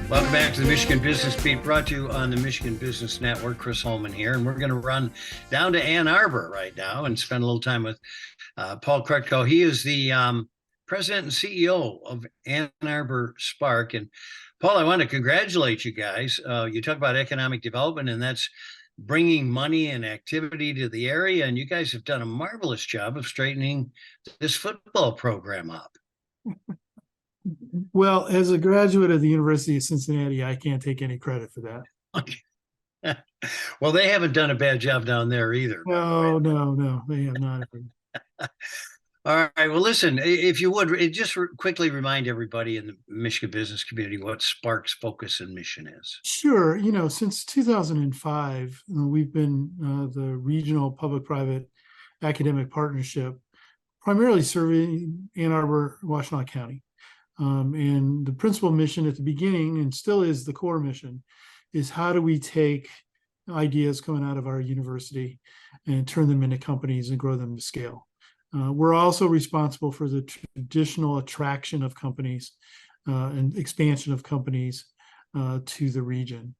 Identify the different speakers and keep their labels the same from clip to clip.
Speaker 1: Welcome back to the Michigan Business Beat, brought to you on the Michigan Business Network. Chris Holman here, and we're going to run down to Ann Arbor right now and spend a little time with Paul Krutko. He is the president and CEO of Ann Arbor Spark. And Paul, I want to congratulate you guys. You talk about economic development, and that's bringing money and activity to the area. And you guys have done a marvelous job of straightening this football program up.
Speaker 2: Well, as a graduate of the University of Cincinnati, I can't take any credit for that.
Speaker 1: Okay. Well, they haven't done a bad job down there either.
Speaker 2: No, they have not.
Speaker 1: All right. Well, listen, if you would, just quickly remind everybody in the Michigan business community what Spark's focus and mission is.
Speaker 2: Sure. Since 2005, we've been the regional public-private academic partnership, primarily serving Ann Arbor, Washtenaw County. And the principal mission at the beginning, and still is the core mission, is how do we take ideas coming out of our university and turn them into companies and grow them to scale. We're also responsible for the traditional attraction of companies and expansion of companies to the region.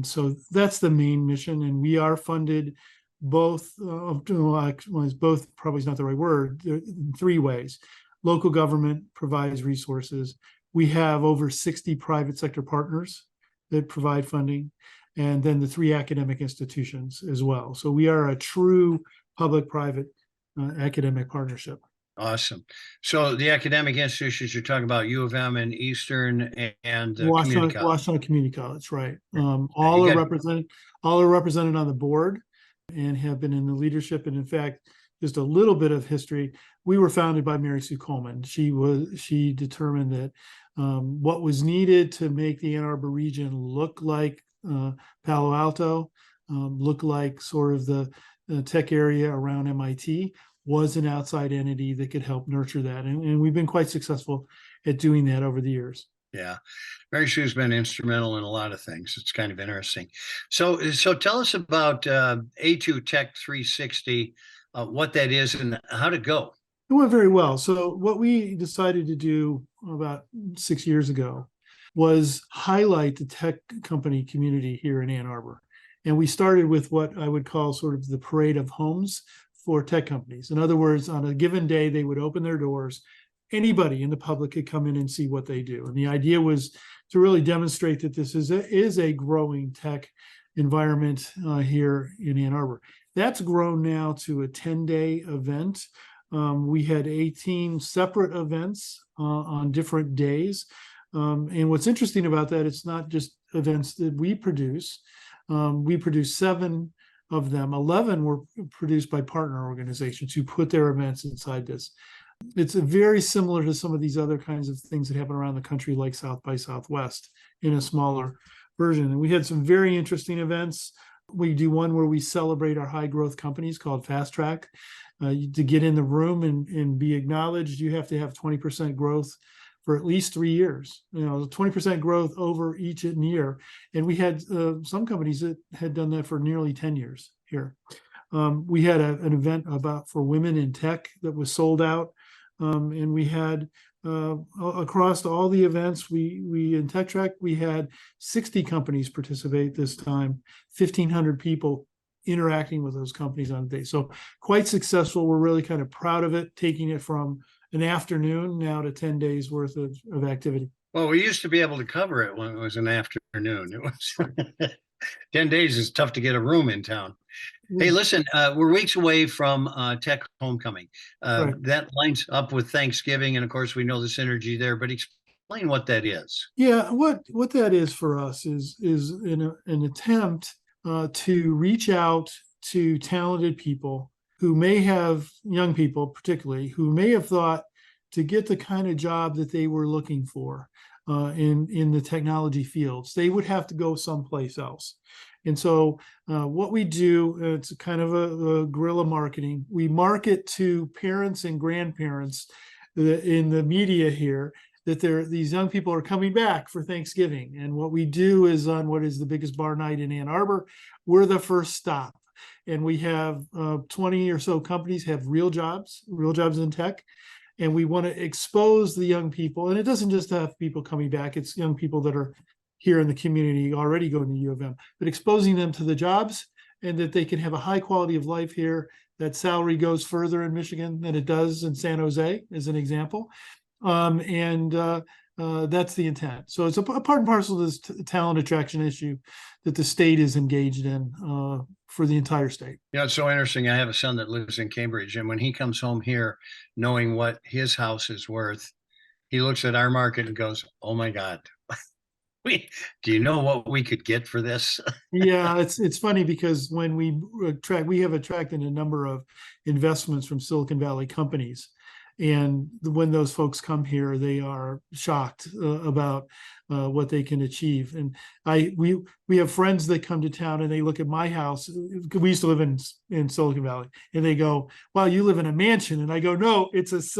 Speaker 2: So that's the main mission, and we are funded both, both probably is not the right word, in three ways. Local government provides resources. We have over 60 private sector partners that provide funding, and then the three academic institutions as well. So we are a true public-private academic partnership.
Speaker 1: Awesome. So the academic institutions, you're talking about U of M and Eastern and
Speaker 2: Washtenaw Community College, right? All are represented on the board and have been in the leadership. And in fact, just a little bit of history. We were founded by Mary Sue Holman. She determined that what was needed to make the Ann Arbor region look like Palo Alto, look like sort of the tech area around MIT, was an outside entity that could help nurture that. And we've been quite successful at doing that over the years.
Speaker 1: Yeah. Mary Sue's been instrumental in a lot of things. It's kind of interesting. So tell us about A2 Tech 360, what that is and how to go.
Speaker 2: It went very well. So what we decided to do about 6 years ago was highlight the tech company community here in Ann Arbor. And we started with what I would call sort of the parade of homes for tech companies. In other words, on a given day, they would open their doors. Anybody in the public could come in and see what they do. And the idea was to really demonstrate that this is a growing tech environment here in Ann Arbor. That's grown now to a 10-day event. We had 18 separate events on different days. And what's interesting about that, it's not just events that we produce. We produce 7 of them. 11 were produced by partner organizations who put their events inside this. It's very similar to some of these other kinds of things that happen around the country, like South by Southwest, in a smaller version. And we had some very interesting events. We do one where we celebrate our high growth companies called Fast Track. To get in the room and be acknowledged, you have to have 20% growth for at least 3 years, 20% growth over each year. And we had some companies that had done that for nearly 10 years here. We had an event for women in tech that was sold out. And we had across all the events, we in Tech Track, we had 60 companies participate this time, 1,500 people interacting with those companies on the day. So quite successful. We're really kind of proud of it, taking it from an afternoon now to 10 days worth of activity.
Speaker 1: Well, we used to be able to cover it when it was an afternoon. It was 10 days is tough to get a room in town. Hey, listen, we're weeks away from Tech Homecoming. Right. That lines up with Thanksgiving, and of course, we know the synergy there. But explain what that is.
Speaker 2: Yeah, what that is for us is an attempt to reach out to talented people who may have, young people particularly, who may have thought to get the kind of job that they were looking for in the technology fields, they would have to go someplace else. And so what we do, it's kind of a guerrilla marketing. We market to parents and grandparents in the media here that these young people are coming back for Thanksgiving. And what we do is on what is the biggest bar night in Ann Arbor, we're the first stop. And we have 20 or so companies have real jobs in tech. And we want to expose the young people. And it doesn't just have people coming back, it's young people that are here in the community already going to U of M, but exposing them to the jobs and that they can have a high quality of life here. That salary goes further in Michigan than it does in San Jose, as an example. That's the intent. So it's a part and parcel of this talent attraction issue that the state is engaged in for the entire state.
Speaker 1: Yeah, it's so interesting. I have a son that lives in Cambridge, and when he comes home here, knowing what his house is worth, he looks at our market and goes, "Oh my God, do you know what we could get for this?"
Speaker 2: Yeah, it's funny because when we have attracted a number of investments from Silicon Valley companies, and when those folks come here, they are shocked about what they can achieve. And we have friends that come to town and they look at my house. We used to live in Silicon Valley, and they go, "Wow, you live in a mansion." And I go, "No, it's a it's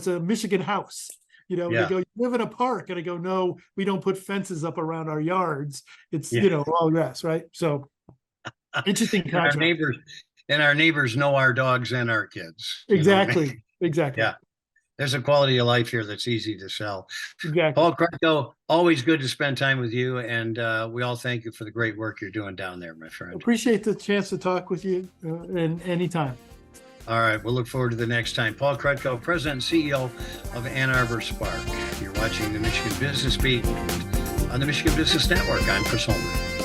Speaker 2: a Michigan house."
Speaker 1: Yeah.
Speaker 2: They go, "You live in a park." And I go, "No, we don't put fences up around our yards. It's,
Speaker 1: Yeah.
Speaker 2: all grass," right? So interesting
Speaker 1: And our
Speaker 2: contrast.
Speaker 1: neighbors know our dogs and our kids. You know what I mean?
Speaker 2: Exactly. Exactly.
Speaker 1: Yeah. There's a quality of life here that's easy to sell.
Speaker 2: Exactly.
Speaker 1: Paul Krutko, always good to spend time with you. And we all thank you for the great work you're doing down there, my friend.
Speaker 2: Appreciate the chance to talk with you and anytime.
Speaker 1: All right. We'll look forward to the next time. Paul Krutko, President and CEO of Ann Arbor Spark. You're watching the Michigan Business Beat on the Michigan Business Network. I'm Chris Holman.